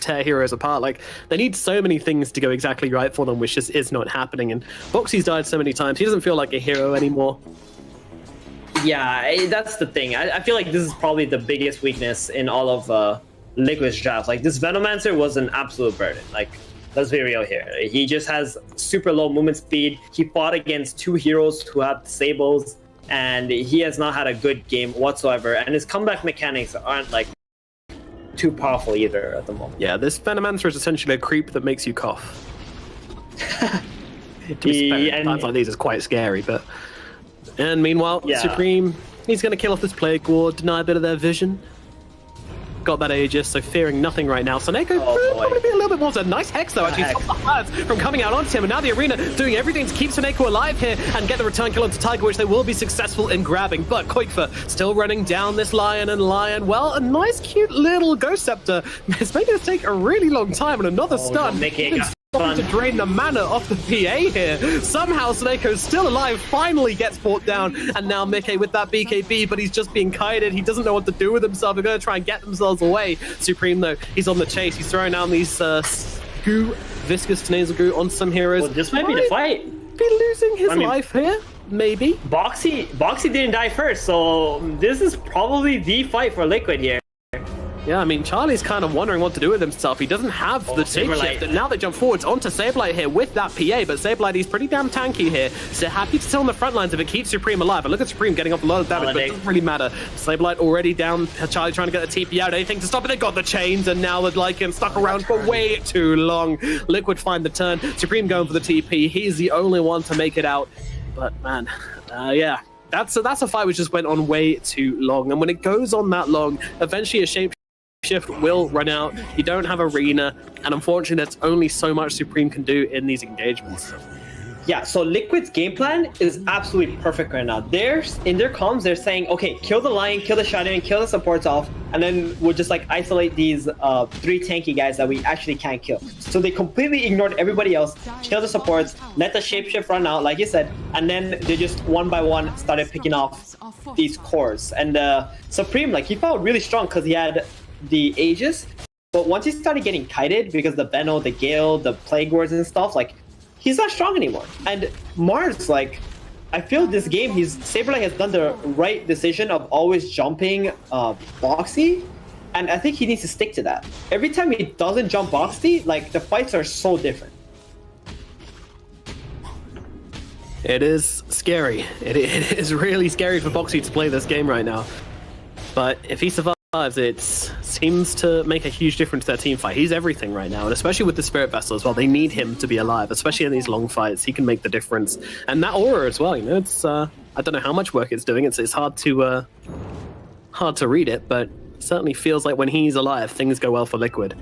tear heroes apart. Like, they need so many things to go exactly right for them, which just is not happening. And Boxy's died so many times, he doesn't feel like a hero anymore. Yeah, that's the thing. I feel like this is probably the biggest weakness in all of Liquid's drafts. Like, this Venomancer was an absolute burden. Like, let's be real here. He just has super low movement speed. He fought against 2 heroes who have disables, and he has not had a good game whatsoever. And his comeback mechanics aren't like too powerful either at the moment. Yeah, this Venomancer is essentially a creep that makes you cough. Times like these is quite scary, but... And meanwhile, yeah. Supreme, he's going to kill off this Plague Ward, deny a bit of their vision. Got that Aegis, so fearing nothing right now. Soneko probably be a little bit more. So nice Hex, though, actually. Stop the Floods from coming out onto him. And now the Arena doing everything to keep Soneko alive here and get the return kill onto Tiger, which they will be successful in grabbing. But Koikfa still running down this Lion, and Lion, well, a nice, cute little Ghost Scepter. It's making it take a really long time, and another stun. To drain the mana off the PA here. Somehow Soneko's still alive, finally gets brought down, and now Mickey with that BKB, but he's just being kited. He doesn't know what to do with himself. They're going to try and get themselves away. Supreme, though, he's on the chase. He's throwing down these goo, viscous nasal goo on some heroes. Well, this might be the fight. Be losing his life here, maybe. Boxy didn't die first, so this is probably the fight for Liquid here. Yeah, I mean, Charlie's kind of wondering what to do with himself. He doesn't have the take shift, and now they jump forwards onto Sableye here with that PA, but Sableye, he's pretty damn tanky here. So happy to stay on the front lines if it keeps Supreme alive. But look at Supreme getting off a lot of damage, but it doesn't really matter. Sableye already down. Charlie trying to get the TP out. Anything to stop it. They got the chains, and now the Lycan stuck around for way too long. Liquid find the turn. Supreme going for the TP. He's the only one to make it out. But man, yeah. That's a fight which just went on way too long. And when it goes on that long, eventually a shape shift will run out. You don't have Arena, and unfortunately that's only so much Supreme can do in these engagements. Yeah, so Liquid's game plan is absolutely perfect right now. In their comms, they're saying, okay, kill the Lion, kill the Shadow, and kill the supports off, and then we'll just like isolate these 3 tanky guys that we actually can't kill. So they completely ignored everybody else, kill the supports, let the shapeshift run out, like you said, and then they just one by one started picking off these cores. And Supreme, like, he felt really strong because he had the Aegis, but once he started getting kited because the Veno, the Gale, the Plague Wards and stuff, like, he's not strong anymore. And Mars, like, I feel this game, Sableye has done the right decision of always jumping Boxy, and I think he needs to stick to that. Every time he doesn't jump Boxy, like, the fights are so different. It is scary. It is really scary for Boxy to play this game right now. But if he survives, it seems to make a huge difference to their team fight. He's everything right now, and especially with the Spirit Vessel as well. They need him to be alive, especially in these long fights. He can make the difference. And that aura as well, you know, it's I don't know how much work it's doing. It's hard to read it, but it certainly feels like when he's alive, things go well for Liquid.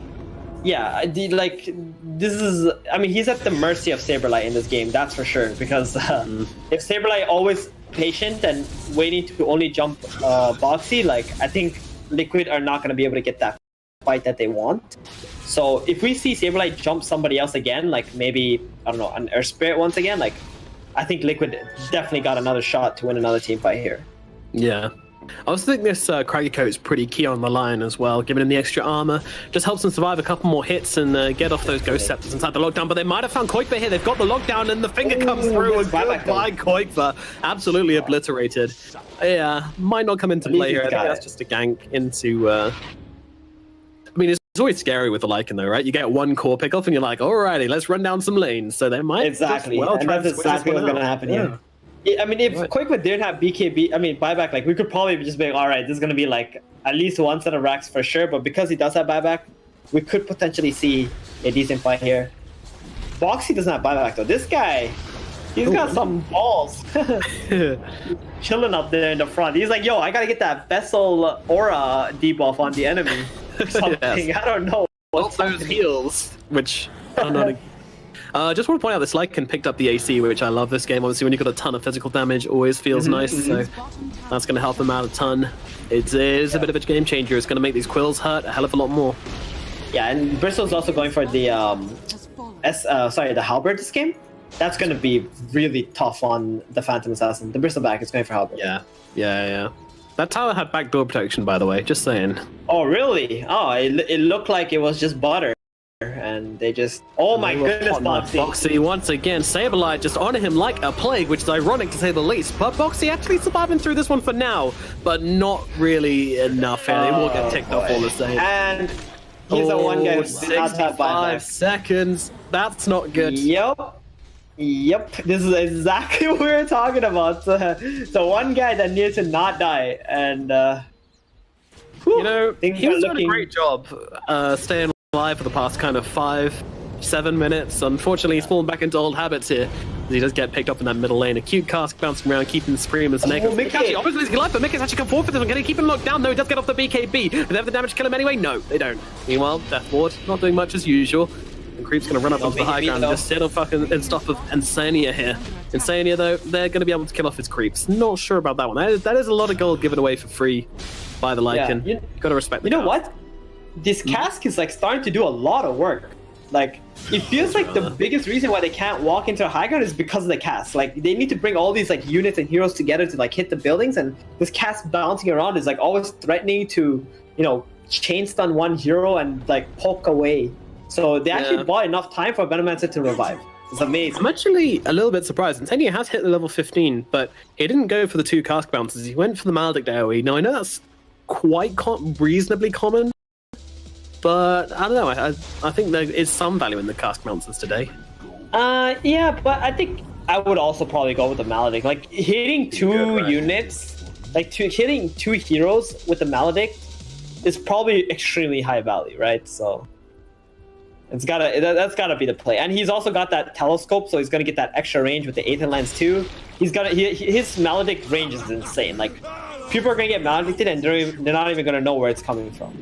Yeah, like, this is, I mean, he's at the mercy of Sableye in this game, that's for sure, because if Sableye always patient and waiting to only jump Boxy, like, I think Liquid are not going to be able to get that fight that they want. So if we see Sableye jump somebody else again, like maybe, I don't know, an Earth Spirit once again, like, I think Liquid definitely got another shot to win another team fight here. Yeah. I also think this Craggy Coat is pretty key on the Lion as well, giving him the extra armor. Just helps him survive a couple more hits and get off those Ghost Scepters inside the lockdown. But they might have found Koikfa here. They've got the lockdown, and the finger comes through, and goodbye Koikfa. Absolutely obliterated. Yeah, might not come into play here. I think that's just a gank into... I mean, it's always scary with the Lycan, though, right? You get one core pick off, and you're like, alrighty, let's run down some lanes. So they might... Exactly, and that's exactly what's going to happen here. I mean, if Koikfa didn't have buyback, like, we could probably just be like, all right, this is going to be like at least one set of racks for sure. But because he does have buyback, we could potentially see a decent fight here. Boxy doesn't have buyback though. This guy, he's got some balls. Chilling up there in the front. He's like, yo, I got to get that Vessel aura debuff on the enemy or something. Yes. I don't know. What's those heals? Which, I don't know. Just want to point out this Lycan picked up the AC, which I love this game. Obviously, when you've got a ton of physical damage, always feels nice. So that's going to help him out a ton. It is a bit of a game changer. It's going to make these quills hurt a hell of a lot more. Yeah, and Bristol's also going for the the Halberd this game. That's going to be really tough on the Phantom Assassin. The Bristleback is going for Halberd. Yeah. That tower had backdoor protection, by the way, just saying. Oh, really? Oh, it looked like it was just butter. And they just... Oh my goodness, Boxy. Boxy, once again, Saberlight just on him like a plague, which is ironic to say the least. But Boxy actually surviving through this one for now, but not really enough. They will get ticked off all the same. And he's the one guy who's not 65 seconds. That's not good. Yep. This is exactly what we were talking about. So one guy that needs to not die, and you know, he was doing a great job staying alive for the past kind of 5-7 minutes. Unfortunately, he's fallen back into old habits here. He does get picked up in that middle lane. A cute cask bouncing around, keeping the Scream and Snake. Actually, obviously he's alive, but Mickey's actually come forward for this one. Can he keep him locked down? No, he does get off the BKB. Do they have the damage to kill him anyway? No, they don't. Meanwhile, Death Ward not doing much as usual. And Creep's going to run up onto the high ground and just sit on fucking and stuff with Insania here. Insania, though, they're going to be able to kill off his creeps. Not sure about that one. That is a lot of gold given away for free by the Lycan. Yeah, got to respect the You know what? This cask is like starting to do a lot of work. Like, it feels like the biggest reason why they can't walk into a high ground is because of the cask. Like, they need to bring all these like units and heroes together to like hit the buildings, and this cask bouncing around is like always threatening to, you know, chain stun one hero and like poke away. So they actually bought enough time for Venomancer to revive. It's amazing. I'm actually a little bit surprised. Insania has hit the level 15, but he didn't go for the 2 cask bounces. He went for the Maledict AoE. Now, I know that's quite reasonably common, but I don't know. I think there is some value in the cask bounces today. Yeah, but I think I would also probably go with the Maledict. Like, hitting 2 units, like hitting 2 heroes with the Maledict is probably extremely high value, right? So... that's gotta be the play, and he's also got that telescope, so he's gonna get that extra range with the Aether lens too. He's got his Maledict range is insane. Like, people are gonna get Maledicted, and they're not even gonna know where it's coming from.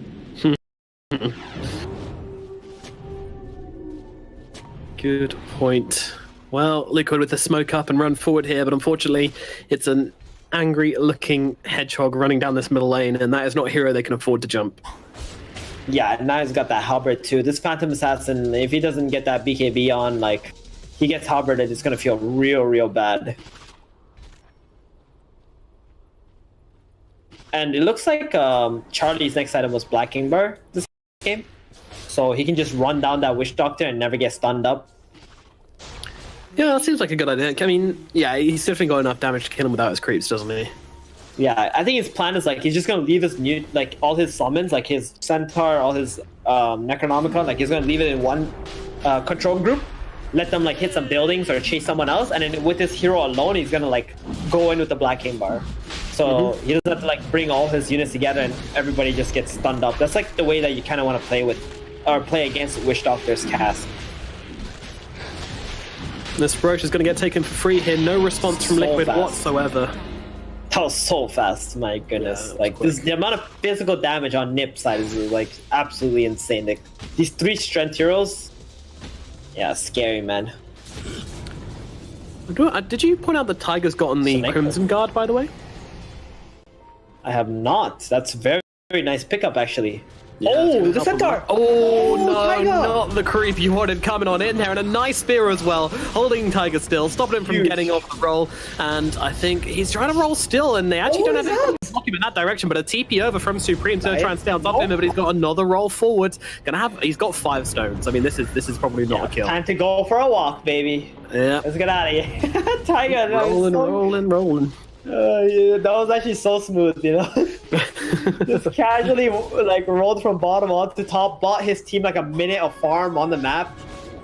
Good point. Well, Liquid with the smoke up and run forward here, but unfortunately, it's an angry-looking hedgehog running down this middle lane, and that is not a hero they can afford to jump. Yeah, and now he's got that halberd too. This Phantom Assassin, if he doesn't get that BKB on, like, he gets halberded, it's gonna feel real bad. And it looks like Charlie's next item was Black King Bar this game. So he can just run down that Witch Doctor and never get stunned up. Yeah, that seems like a good idea. I mean, yeah, he's definitely got enough damage to kill him without his creeps, doesn't he? Yeah, I think his plan is like he's just gonna leave his like all his summons, like his Centaur, all his Necronomicon, like he's gonna leave it in one control group, let them like hit some buildings or chase someone else, and then with his hero alone, he's gonna like go in with the Black King Bar. So he doesn't have to like bring all his units together and everybody just gets stunned up. That's like the way that you kind of want to play with or play against Witch Doctor's cast. This Roach is going to get taken for free here. No response from Liquid whatsoever. That was so fast, my goodness. Yeah, like the amount of physical damage on Nip side is like absolutely insane. Like, these 3 strength heroes, yeah, scary, man. Did you point out that Tiger's got on the Crimson Guard, by the way? I have not. That's very nice pickup, actually. Yeah, oh, the Centaur! Oh, no, Tiger. Not the creep you wanted coming on in there. And a nice spear as well, holding Tiger still, stopping him from getting off the roll. And I think he's trying to roll still, and they actually don't have to block him in that direction. But a TP over from Supreme's going to try and stay on top of him, but he's got another roll forward. He's got 5 stones. I mean, this is probably not a kill. Time to go for a walk, baby. Yeah. Let's get out of here. Tiger, rolling. Yeah, that was actually so smooth, you know. Just casually like rolled from bottom onto top, bought his team like a minute of farm on the map,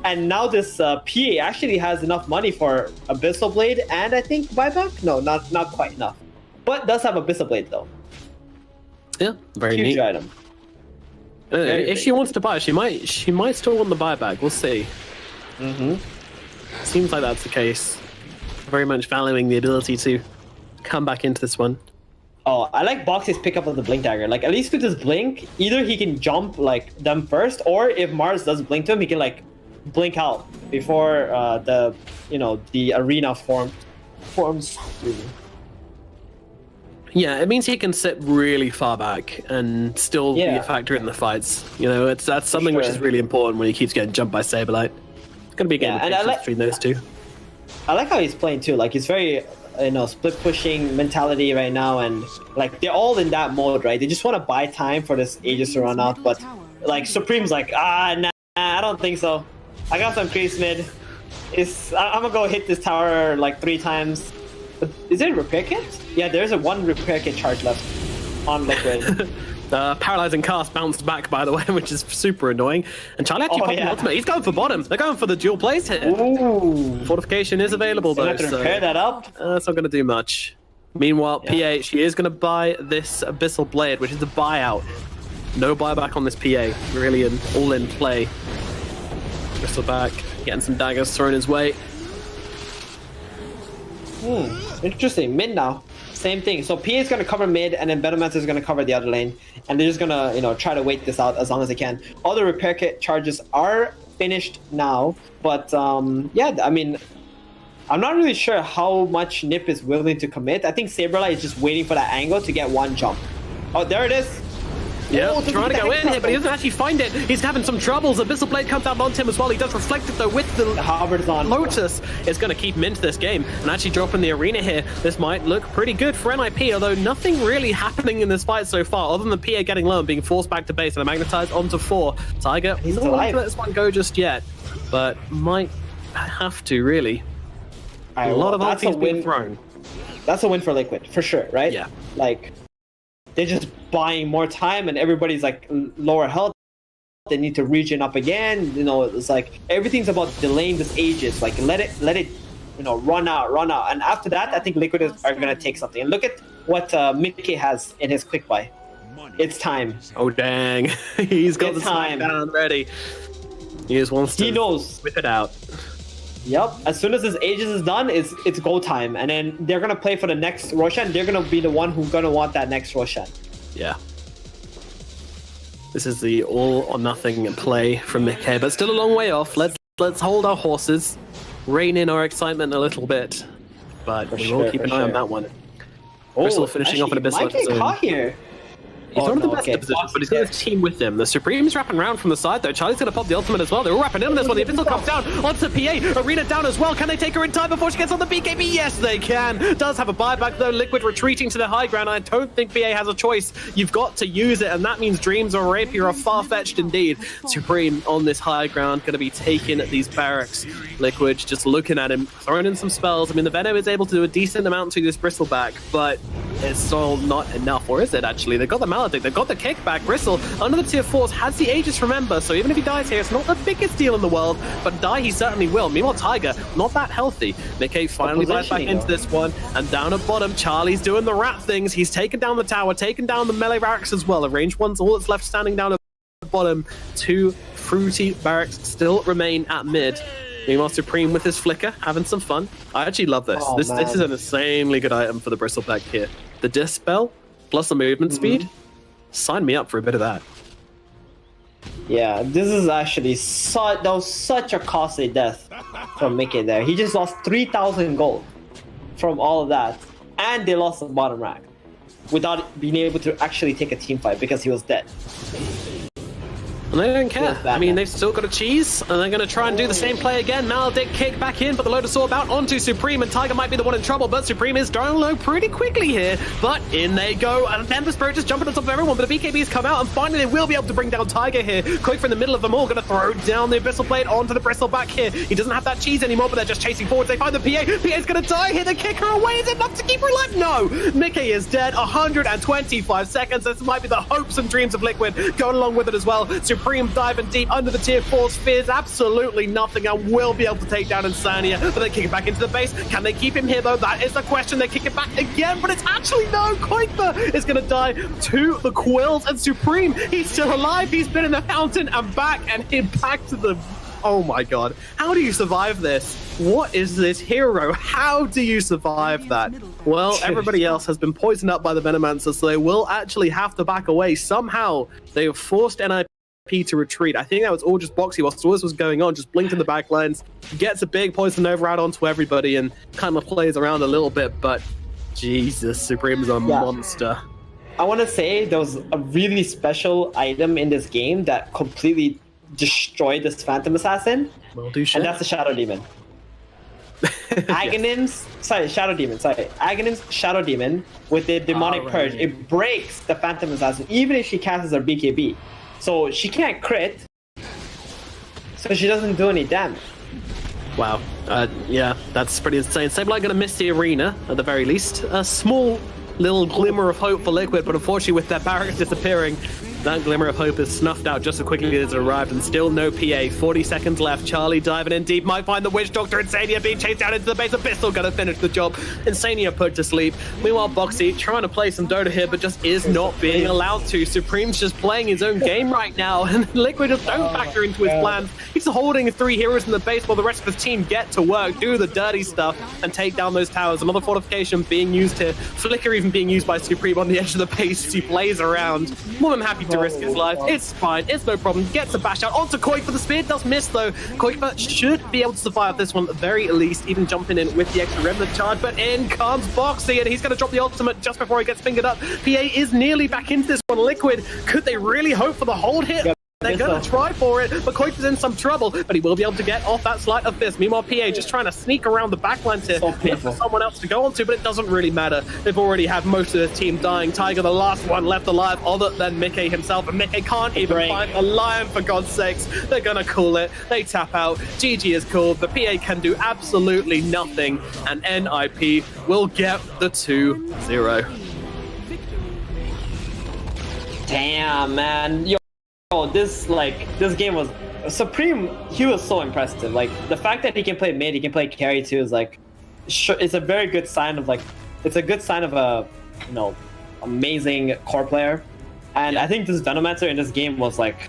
and now this PA actually has enough money for Abyssal Blade and I think buyback. No, not quite enough, but does have Abyssal Blade though. Yeah, very huge neat item. If she wants to buy, she might still want the buyback. We'll see. Seems like that's the case. Very much valuing the ability to come back into this one. Oh, I like Boxy's pickup of the Blink Dagger. Like, at least with his Blink, either he can jump like them first, or if Mars does Blink to him, he can like blink out before the arena forms. Yeah, it means he can sit really far back and still be a factor in the fights. You know, that's something which is really important when he keeps getting jumped by Saberlight. It's going to be a game of patience between those two. I like how he's playing too. Like, he's very split pushing mentality right now, and like they're all in that mode, right? They just want to buy time for this Aegis to run out, but like Supreme's like, nah, I don't think so. I got some crease mid. I'm gonna go hit this tower like 3 times. Is it a repair kit? Yeah, there's a 1 repair kit charge left on Liquid. Paralyzing cast bounced back, by the way, which is super annoying. And Charlie actually popped an ultimate. He's going for bottom. They're going for the dual plays here. Ooh. Fortification is available, though. Have to repair that up. That's not going to do much. Meanwhile, PA, she is going to buy this Abyssal Blade, which is a buyout. No buyback on this PA. Really an all-in play. Bristleback getting some daggers thrown his way. Interesting. Mid now. Same thing. So PA is going to cover mid, and then Venomancer is going to cover the other lane. And they're just going to, try to wait this out as long as they can. All the repair kit charges are finished now. But, yeah, I mean, I'm not really sure how much Nip is willing to commit. I think Saberlight is just waiting for that angle to get 1 jump. Oh, there it is. Yeah, trying to go in here, but he doesn't actually find it. He's having some troubles. Abyssal Blade comes out onto him as well. He does reflect it, though, with the Lotus. Is going to keep him into this game and actually drop in the arena here. This might look pretty good for NIP, although nothing really happening in this fight so far, other than the PA getting low and being forced back to base and magnetized onto 4. Tiger, he's not going to let this one go just yet, but might have to, really. A lot of ultis being thrown. That's a win for Liquid, for sure, right? Yeah. Like, they're just buying more time, and everybody's like lower health. They need to regen up again. It's like everything's about delaying this Aegis. Like let it, run out. And after that, I think Liquid are gonna take something. And look at what Mickey has in his quick buy. It's time. Oh dang! He's got the time down ready. He just wants to. He knows. Whip it out. Yep. As soon as this Aegis is done, it's go time, and then they're gonna play for the next Roshan. They're gonna be the one who's gonna want that next Roshan. Yeah. This is the all or nothing play from Mickey, but still a long way off. Let's hold our horses, rein in our excitement a little bit, but we will keep an eye on that one. Crystal finishing off an Abyssal. Might get caught here. He's not in the best position, but he's got his team with him. The Supreme's wrapping around from the side, though. Charlie's going to pop the ultimate as well. They're all wrapping in on this one. The Abyssal comes down onto PA. Arena down as well. Can they take her in time before she gets on the BKB? Yes, they can. Does have a buyback, though. Liquid retreating to the high ground. I don't think PA has a choice. You've got to use it, and that means Dreams or Rapier are far-fetched indeed. Supreme on this high ground, going to be taking these barracks. Liquid just looking at him, throwing in some spells. I mean, the Venom is able to do a decent amount to this Bristleback, but it's still not enough. Or is it, actually? They've got the Maledict. They've got the kickback. Bristle, under the tier 4s, has the Aegis, remember, so even if he dies here, it's not the biggest deal in the world, but die he certainly will. Meanwhile, Tiger, not that healthy. Mickey finally buys back into this one, and down at bottom, Charlie's doing the rat things. He's taken down the tower, taken down the melee barracks as well. The ranged one's all that's left standing down at the bottom. 2 fruity barracks still remain at mid. Meanwhile, Supreme with his flicker, having some fun. I actually love this. This is an insanely good item for the Bristleback here. The Dispel, plus the movement speed. Sign me up for a bit of that. Yeah, this is actually that was such a costly death from Mickey there. He just lost 3,000 gold from all of that, and they lost the bottom rack without being able to actually take a team fight because he was dead. And they don't care. I mean, they've still got a cheese, and they're going to try and do the same play again. Maledict kick back in, but the Lotus Orb out onto Supreme, and Tiger might be the one in trouble, but Supreme is down low pretty quickly here. But in they go, and Ember Spirit just jumping on top of everyone, but the BKBs come out, and finally they will be able to bring down Tiger here. Quick in the middle of them all, going to throw down the Abyssal Blade onto the Bristleback here. He doesn't have that cheese anymore, but they're just chasing forwards. They find the PA. PA's going to die here. They kick her away. Is it enough to keep her alive? No! Mickey is dead. 125 seconds. This might be the hopes and dreams of Liquid going along with it as well. Supreme diving deep under the tier 4 fears absolutely nothing and will be able to take down Insania, but they kick it back into the base. Can they keep him here though? That is the question. They kick it back again, but it's actually no. Koikba is going to die to the Quills, and Supreme, he's still alive. He's been in the fountain and back, and him back to the... Oh my god. How do you survive this? What is this hero? How do you survive that? Well, everybody else has been poisoned up by the Venomancer, so they will actually have to back away. Somehow, they have forced NIP to retreat. I think that was all just Boxy whilst all this was going on, just blinked in the back lines, gets a big poison over out onto everybody and kind of plays around a little bit, but Jesus, Supreme's a monster. I want to say there was a really special item in this game that completely destroyed this Phantom Assassin, and that's the Shadow Demon. Shadow Demon, Aghanim's Shadow Demon with the Demonic Purge, it breaks the Phantom Assassin, even if she casts her BKB. So she can't crit, so she doesn't do any damage. Wow. Yeah, that's pretty insane. Sableye gonna miss the arena, at the very least. A small little glimmer of hope for Liquid, but unfortunately with their barracks disappearing, that glimmer of hope is snuffed out just as quickly as it arrived, and still no PA. 40 seconds left. Charlie diving in deep, might find the Witch Doctor. Insania being chased down into the base. Abyssal gonna finish the job. Insania put to sleep. Meanwhile, Boxy trying to play some Dota here, but just is not being allowed to. Supreme's just playing his own game right now, and Liquid just don't factor into his plans. He's holding 3 heroes in the base while the rest of his team get to work, do the dirty stuff, and take down those towers. Another fortification being used here. Flicker even being used by Supreme on the edge of the base as he plays around. More than happy to risk his life. It's fine. It's no problem. Gets a bash out onto Koik for the spear. Does miss though. Koik should be able to survive this one at the very least, even jumping in with the extra remnant charge. But in comes Boxy, and he's going to drop the ultimate just before he gets fingered up. PA is nearly back into this one. Liquid, could they really hope for the hold hit? Yep. They're going to try for it, but Koik is in some trouble, but he will be able to get off that Sleight of Fist. Meanwhile, PA just trying to sneak around the backlines here for someone else to go onto, but it doesn't really matter. They've already had most of the team dying. Tiger, the last one left alive, other than Mickey himself, and Mickey can't even find a lion, for God's sakes. They're going to call it. They tap out. GG is called. The PA can do absolutely nothing, and NIP will get the 2-0. Damn, man. Oh, this game was Supreme. He was so impressive. Like the fact that he can play mid, he can play carry too, is like, it's a very good sign of it's a good sign of a, amazing core player. And I think this Venomancer in this game was like,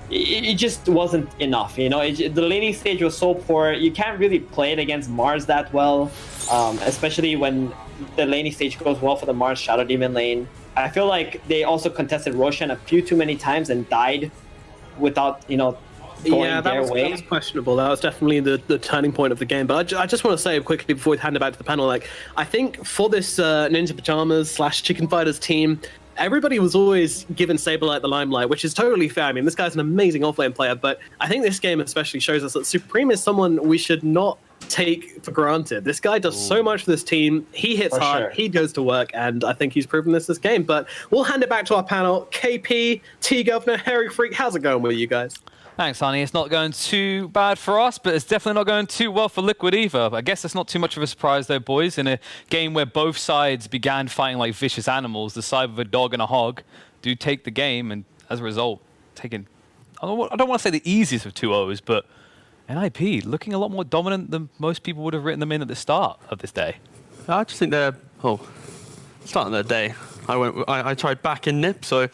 it just wasn't enough. The laning stage was so poor. You can't really play it against Mars that well, especially when the laning stage goes well for the Mars Shadow Demon lane. I feel like they also contested Roshan a few too many times and died without, going their way. That was questionable. That was definitely the turning point of the game. But I just want to say quickly before we hand it back to the panel, I think for this Ninja Pyjamas / Chicken Fighters team, everybody was always given Sableye the limelight, which is totally fair. I mean, this guy's an amazing offlane player, but I think this game especially shows us that Supreme is someone we should not take for granted. This guy does so much for this team. He hits hard, he goes to work, and I think he's proven this game. But we'll hand it back to our panel. KP, T-Governor, Harry Freak, how's it going with you guys? Thanks, honey. It's not going too bad for us, but it's definitely not going too well for Liquid either. I guess it's not too much of a surprise, though, boys. In a game where both sides began fighting like vicious animals, the side with a dog and a hog do take the game, and as a result, taking, I don't want to say the easiest of 2-0s, but NIP looking a lot more dominant than most people would have written them in at the start of this day. I just think they're, starting their day. I tried back in NIP, so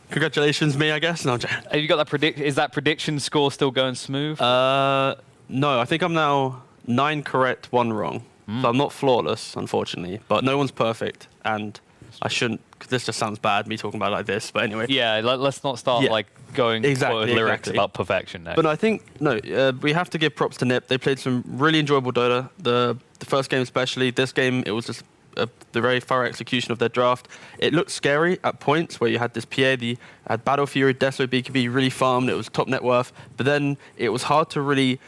congratulations, me, I guess. No, have you got that is that prediction score still going smooth? No, I think I'm now 9 correct, 1 wrong. So I'm not flawless, unfortunately, but no one's perfect, and I shouldn't. This just sounds bad, me talking about it like this, but anyway. Yeah, let's not start going lyrics about perfection now. But I think, we have to give props to NIP. They played some really enjoyable Dota. The first game especially. This game, it was just the very thorough execution of their draft. It looked scary at points where you had this PA, had Battle Fury, Deso, BKB, really farmed. It was top net worth. But then it was hard to really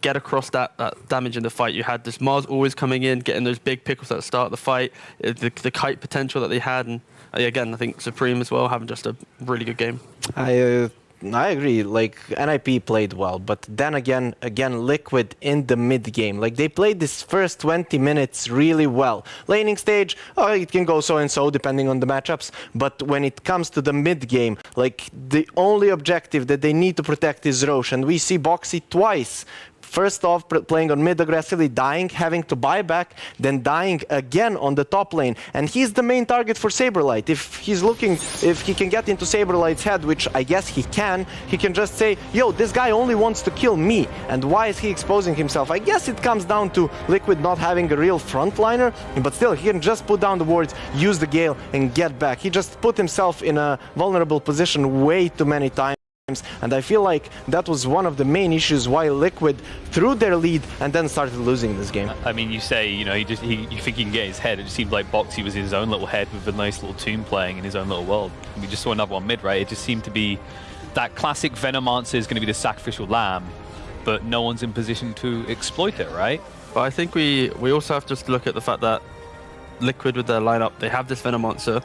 get across that damage in the fight. You had this Mars always coming in, getting those big pickles at the start of the fight, the kite potential that they had, and again, I think Supreme as well, having just a really good game. I agree. NIP played well, but then again, Liquid in the mid game. They played this first 20 minutes really well. Laning stage, it can go so and so depending on the matchups. But when it comes to the mid game, the only objective that they need to protect is Roche, and we see Boxy twice. First off, playing on mid aggressively, dying, having to buy back, then dying again on the top lane. And he's the main target for Saberlight. If he can get into Saberlight's head, which I guess he can just say, yo, this guy only wants to kill me. And why is he exposing himself? I guess it comes down to Liquid not having a real frontliner, but still, he can just put down the wards, use the Gale, and get back. He just put himself in a vulnerable position way too many times. And I feel like that was one of the main issues why Liquid threw their lead and then started losing this game. I mean, you say, you think he can get his head. It just seemed like Boxy was in his own little head with a nice little tune playing in his own little world. We just saw another one mid, right? It just seemed to be that classic Venomancer is going to be the sacrificial lamb. but no one's in position to exploit it, right? But I think we also have to just look at the fact that Liquid with their lineup, they have this Venom Monster.